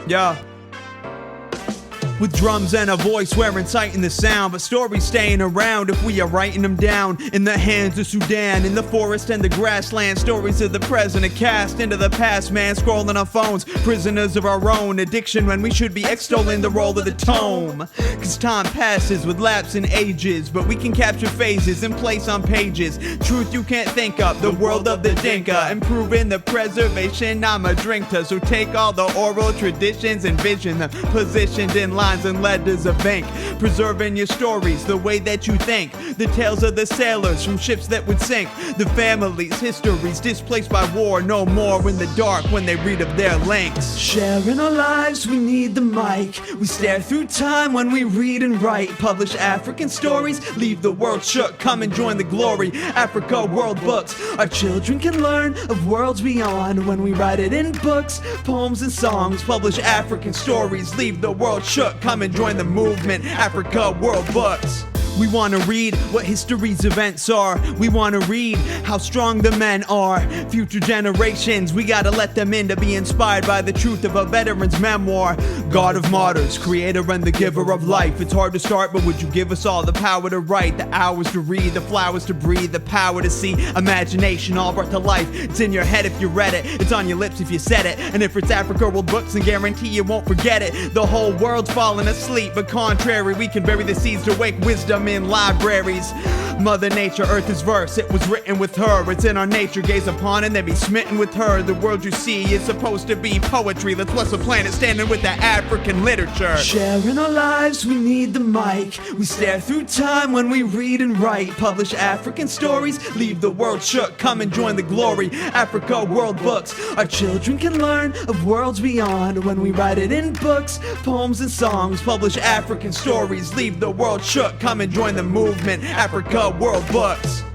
Yeah. With drums and a voice, we're inciting the sound, but stories staying around if we are writing them down. In the hands of Sudan, in the forest and the grasslands, stories of the present are cast into the past, man, scrolling on phones, prisoners of our own addiction when we should be extolling the role of the tome. Cause time passes with lapse in ages, but we can capture phases and place on pages truth you can't think of, the world of the Dinka, improving the preservation, I'm a drinker. So take all the oral traditions, envision them positioned in lines and letters of ink, preserving your stories the way that you think, the tales of the sailors from ships that would sink, the families, histories displaced by war, no more in the dark when they read of their links. Sharing our lives, we need the mic, we stare through time when we read and write, publish African stories, leave the world shook, come and join the glory, Africa World Books. Our children can learn of worlds beyond when we write it in books, poems and songs, publish African stories, leave the world shook, come and join the movement, Africa World Books. We want to read what history's events are. We want to read how strong the men are. Future generations, we gotta let them in to be inspired by the truth of a veteran's memoir. God of martyrs, creator and the giver of life. It's hard to start, but would you give us all the power to write, the hours to read, the flowers to breathe, the power to see, imagination all brought to life. It's in your head if you read it, it's on your lips if you said it. And if it's Africa World Books, then guarantee you won't forget it. The whole world's falling asleep, but contrary, we can bury the seeds to wake wisdom in libraries. Mother Nature, earth is verse, it was written with her. It's in our nature, gaze upon and then be smitten with her. The world you see is supposed to be poetry. Let's bless the planet standing with the African literature. Sharing our lives, we need the mic. We stare through time when we read and write, publish African stories, leave the world shook, come and join the glory, Africa World Books. Our children can learn of worlds beyond when we write it in books, poems and songs, publish African stories, leave the world shook, come and join the movement, Africa World Books.